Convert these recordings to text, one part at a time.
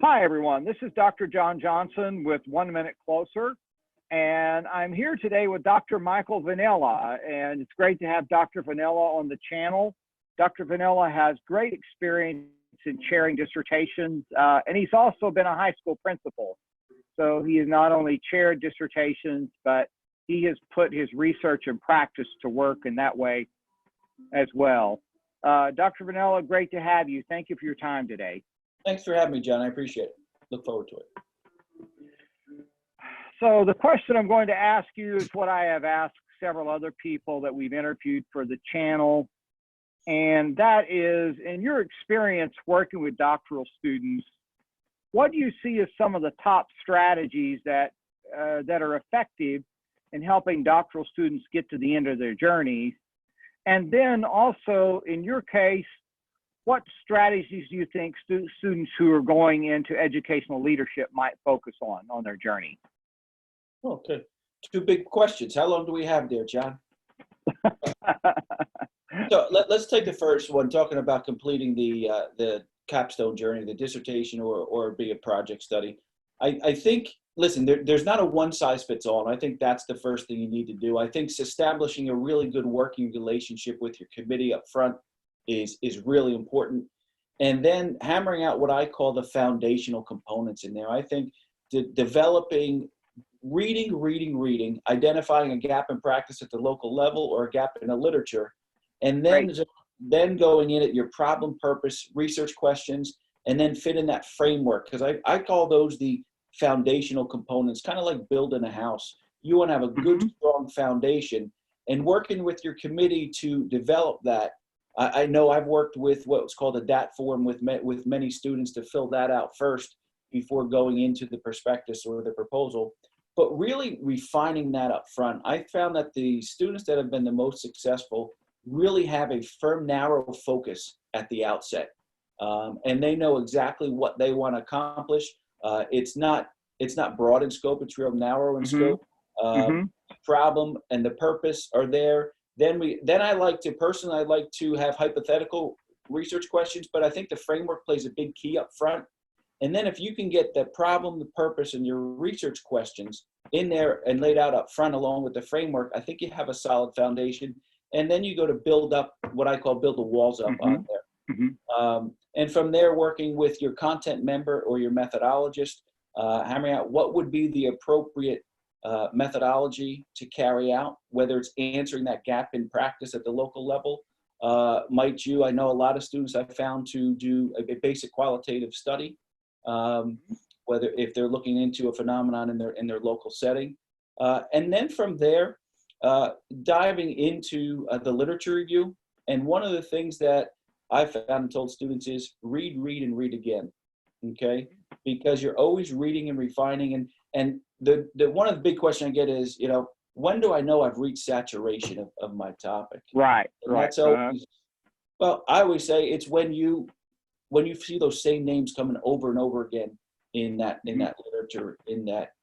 Hi, everyone. This is Dr. John Johnson with 1 Minute Closer, and I'm here today with Dr. Michael Vinella, and it's great to have Dr. Vinella on the channel. Dr. Vinella has great experience in chairing dissertations, and he's also been a high school principal. So he has not only chaired dissertations, but he has put his research and practice to work in that way as well. Dr. Vinella, great to have you. Thank you for your time today. Thanks for having me, John. I appreciate it. Look forward to it. So the question I'm going to ask you is what I have asked several other people that we've interviewed for the channel. And that is, in your experience working with doctoral students, what do you see as some of the top strategies that are effective in helping doctoral students get to the end of their journeys? And then also, in your case, what strategies do you think students who are going into educational leadership might focus on their journey? Okay. Two big questions. How long do we have there, John? So let's take the first one, talking about completing the capstone journey, the dissertation, or be a project study. I think, listen, there's not a one-size-fits-all, and I think that's the first thing you need to do. I think establishing a really good working relationship with your committee up front is really important. And then hammering out what I call the foundational components in there. I think developing reading, identifying a gap in practice at the local level or a gap in the literature, and then going in at your problem, purpose, research questions, and then fit in that framework. Because I call those the foundational components, kind of like building a house. You want to have a good, strong foundation, and working with your committee to develop that. I know I've worked with what's called a DAT form with many students to fill that out first before going into the prospectus or the proposal, but really refining that up front. I found that the students that have been the most successful really have a firm, narrow focus at the outset, and they know exactly what they want to accomplish. It's not broad in scope; it's real narrow in scope. Problem and the purpose are there. Then I like to have hypothetical research questions, but I think the framework plays a big key up front. And then if you can get the problem, the purpose, and your research questions in there and laid out up front along with the framework, I think you have a solid foundation. And then you go to build up what I call build the walls up on there. And from there, working with your content member or your methodologist, hammering out what would be the appropriate methodology to carry out, whether it's answering that gap in practice at the local level. I know a lot of students I've found to do a basic qualitative study, whether if they're looking into a phenomenon in their local setting. And then from there, diving into the literature review. And one of the things that I found and told students is read, and read again, okay? Because you're always reading and refining. And the one of the big questions I get is, when do I know I've reached saturation of my topic? Right. That's always, well, I always say it's when you see those same names coming over and over again in that literature,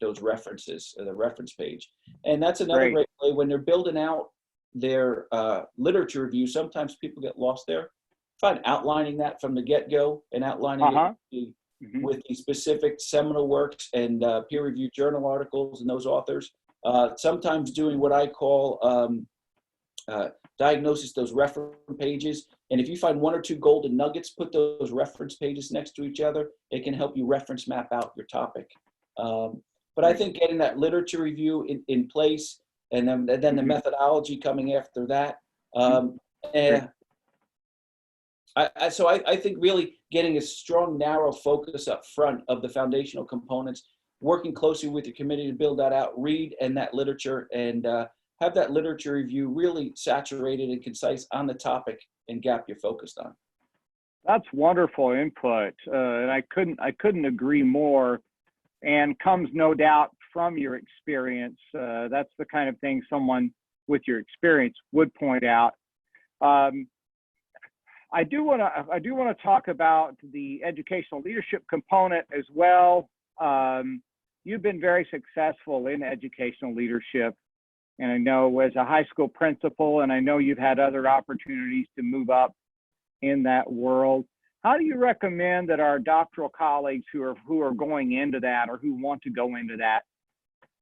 those references, the reference page. And that's another great way when they're building out their literature review. Sometimes people get lost there. Find outlining that from the get-go and outlining it with the specific seminal works and peer-reviewed journal articles and those authors. Sometimes doing what I call diagnosis, those reference pages. And if you find one or two golden nuggets, put those reference pages next to each other. It can help you reference map out your topic. But I think getting that literature review in place, and then the methodology coming after that. So I think really getting a strong, narrow focus up front of the foundational components, working closely with your committee to build that out, read and that literature, and have that literature review really saturated and concise on the topic and gap you're focused on. That's wonderful input, and I couldn't agree more. And comes no doubt from your experience. That's the kind of thing someone with your experience would point out. I do want to talk about the educational leadership component as well. You've been very successful in educational leadership, and I know as a high school principal, and I know you've had other opportunities to move up in that world. how do you recommend that our doctoral colleagues who are going into that or who want to go into that,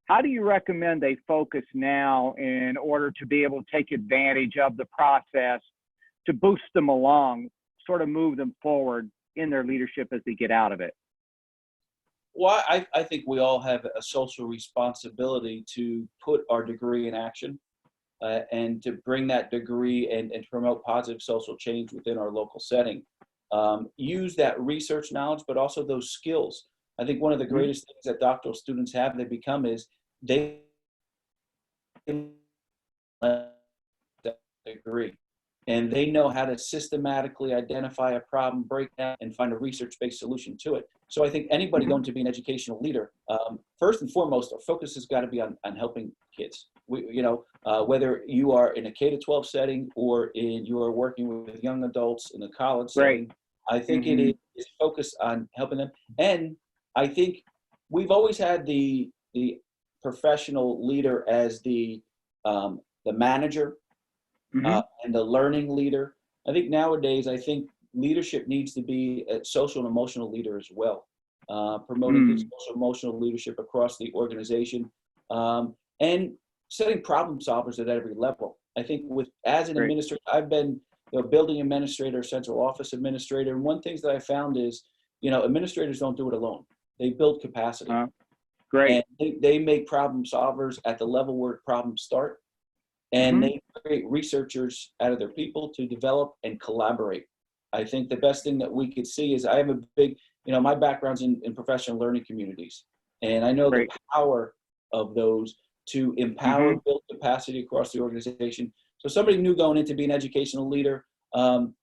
how do you recommend they focus now in order to be able to take advantage of the process to boost them along, sort of move them forward in their leadership as they get out of it? Well, I think we all have a social responsibility to put our degree in action, and to bring that degree and promote positive social change within our local setting. Use that research knowledge, but also those skills. I think one of the Mhm. greatest things that doctoral students have, they become, is they degree. And they know how to systematically identify a problem, break down, and find a research-based solution to it. So I think anybody Mhm. going to be an educational leader, first and foremost, our focus has got to be on helping kids. Whether you are in a K to 12 setting or you are working with young adults in a college Great. setting, I think it Mhm. is focused on helping them. And I think we've always had the professional leader as the manager, Mhm. and the learning leader. I think nowadays, I think leadership needs to be a social and emotional leader as well, promoting good Mm. social emotional leadership across the organization, and setting problem solvers at every level. I think as an Great. administrator, I've been building administrator, central office administrator, and one things that I found is, administrators don't do it alone. They build capacity, Uh, Great. and they make problem solvers at the level where problems start, and Mhm. they create researchers out of their people to develop and collaborate. I think the best thing that we could see is, I have a big, my background's in professional learning communities, and I know the Great. power of those to empower, Mhm. build capacity across the organization. So somebody new going in to be an educational leader,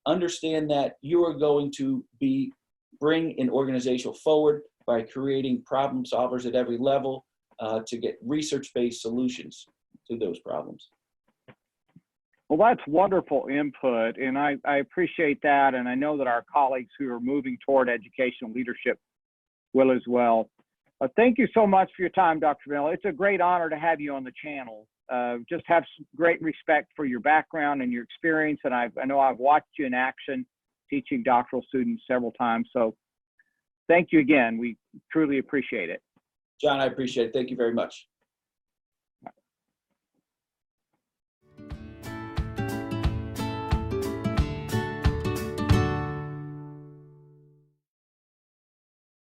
understand that you are going to bring an organization forward by creating problem solvers at every level, to get research-based solutions to those problems. Well, that's wonderful input, and I appreciate that, and I know that our colleagues who are moving toward educational leadership will as well. Thank you so much for your time, Dr. Vinella. It's a great honor to have you on the channel. Just have great respect for your background and your experience, and I know I've watched you in action teaching doctoral students several times. So thank you again. We truly appreciate it. John, I appreciate it. Thank you very much.